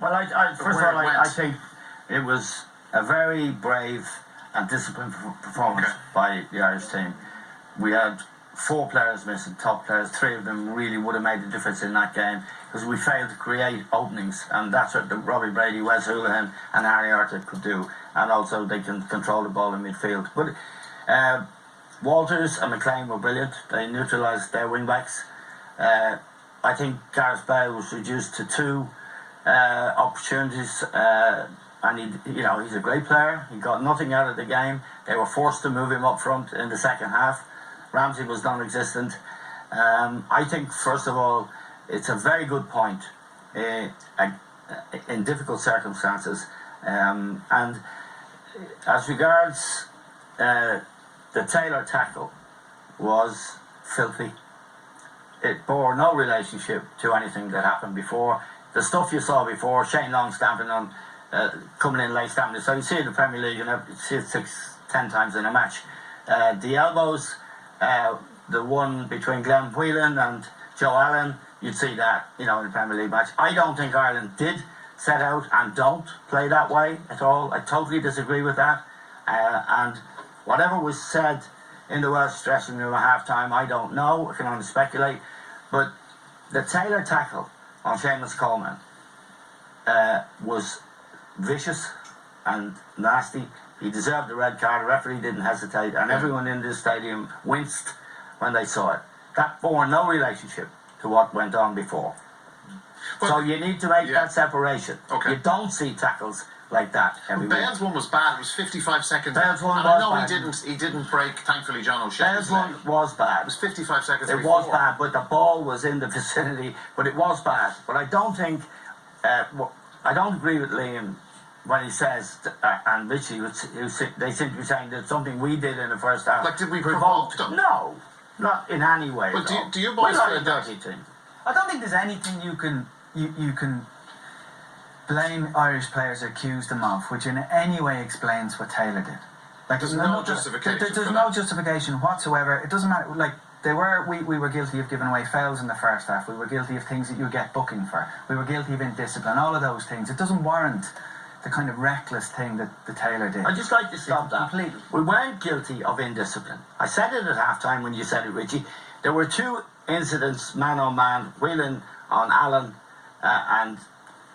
Well, first of all, I think it was a very brave and disciplined performance by the Irish team. We had 4 players missing, top players. 3 of them really would have made a difference in that game because we failed to create openings, and that's what Robbie Brady, Wes Hoolahan and Harry Arter could do, and also they can control the ball in midfield. But Walters and McLean were brilliant. They neutralised their wing-backs. I think Gareth Bale was reduced to 2 opportunities, and he's a great player. He got nothing out of the game. They were forced to move him up front in the second half. Ramsey was non-existent. I think, first of all, it's a very good point in difficult circumstances. And as regards the Taylor tackle was filthy. It bore no relationship to anything that happened before. The stuff you saw before, Shane Long stamping on, coming in late stamping. So you see it in the Premier League, you see it 6-10 times in a match. The elbows, the one between Glenn Whelan and Joe Allen, you'd see that, in the Premier League match. I don't think Ireland did set out and don't play that way at all. I totally disagree with that. And whatever was said in the Welsh dressing room at half-time, I don't know. I can only speculate. But the Taylor tackle on Seamus Coleman was vicious and nasty. He deserved the red card. The referee didn't hesitate, and everyone in this stadium winced when they saw it. That bore no relationship to what went on before. But so you need to make that separation. You don't see tackles like that everywhere. Bale's one was bad. It was 55 seconds. Bale's one was bad. He didn't break, thankfully, John O'Shea's Bale's one was bad. It was 55 seconds It before. was bad, but the ball was in the vicinity. But it was bad. But I don't think... I don't agree with Liam when he says, and Richie, they seem to be saying that something we did in the first half... Like, did we provoke them? No, not in any way. Well, do you boys feel a dirty team? I don't think there's anything you can blame Irish players or accuse them of, which in any way explains what Taylor did. Like, there's no justification. There's no justification whatsoever. It doesn't matter. Like, we were guilty of giving away fouls in the first half. We were guilty of things that you get booking for. We were guilty of indiscipline. All of those things. It doesn't warrant the kind of reckless thing that the Taylor did. I'd just like to stop that. Completely. We weren't guilty of indiscipline. I said it at half-time when you said it, Richie. There were 2 incidents, man-on-man, Whelan on Allen, and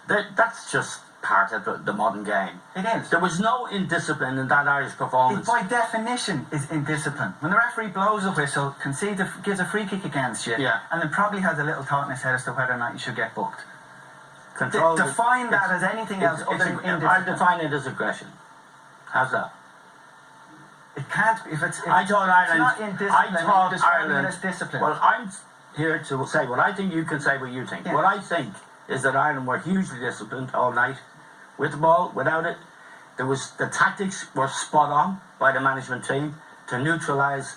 that's just part of the modern game. It is. There was no indiscipline in that Irish performance. It by definition is indiscipline. When the referee blows a whistle, gives a free kick against you, and then probably has a little thought in his head as to whether or not you should get booked. Define that as anything else other than indiscipline. I define it as aggression. How's that? It can't be. I thought Ireland... It's not indiscipline. I thought Ireland... As discipline. Well, I'm here to say what I think. You can say what you think. What I think is that Ireland were hugely disciplined all night, with the ball, without it. The tactics were spot on by the management team to neutralise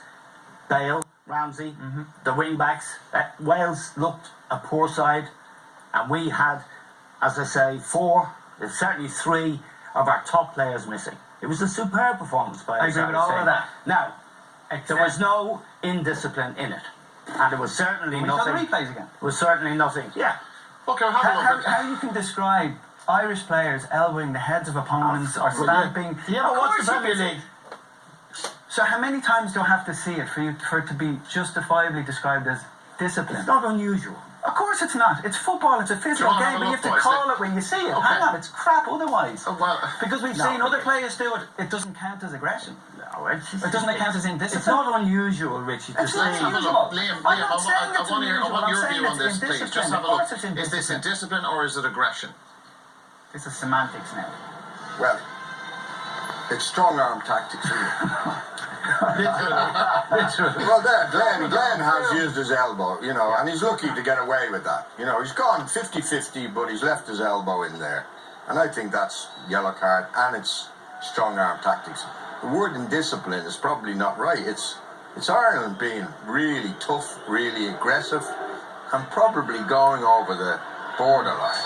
Bale, Ramsey, the wing backs. Wales looked a poor side, and we had, as I say, 4, certainly 3 of our top players missing. It was a superb performance by us. I agree with all of that. Now, there was no indiscipline in it, and there was certainly nothing. The replays again. There was certainly nothing. Yeah. Okay, we'll have a look. How you can describe Irish players elbowing the heads of opponents or stamping? Yeah, but what's the Premier League? So how many times do I have to see it for it to be justifiably described as discipline? It's not unusual. Of course it's not. It's football. It's a physical game, but you have to call it when you see it. Okay. Hang on, it's crap otherwise. Because we've seen other players do it. It doesn't count as aggression. No, it doesn't count as indiscipline. It's not unusual, Richie. It's not unusual. Liam, I want your view on this, please. Just have a look. Is this indiscipline or is it aggression? It's a semantics now. Well, it's strong-arm tactics, isn't it? Literally. Well, Glenn has used his elbow, and he's lucky to get away with that. He's gone 50-50, but he's left his elbow in there. And I think that's yellow card, and it's strong-arm tactics. The word indiscipline is probably not right. It's Ireland being really tough, really aggressive, and probably going over the borderline,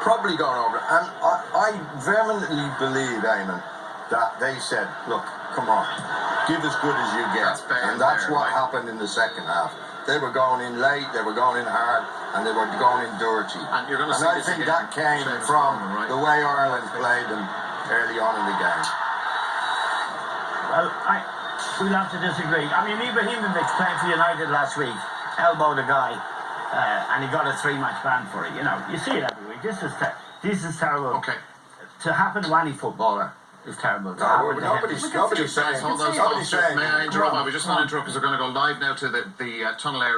Probably going over. And I vehemently believe, Eamon, that they said, look, come on, give as good as you get. And that's what happened in the second half. They were going in late, they were going in hard, and they were going in dirty. And you're going to see I this think again. that came Seamus from Coleman, right? the way Ireland played them early on in the game. Well, we'll have to disagree. I mean, Ibrahimovic playing for United last week, elbowed a guy, and he got a 3-match ban for it. You know, you see it every week. This is terrible. Okay. To happen to any footballer is terrible. To No, happen to him. nobody's saying. Hold those Nobody's thoughts. saying. May I interrupt? I was just going to interrupt because we're going to go live now to the tunnel area.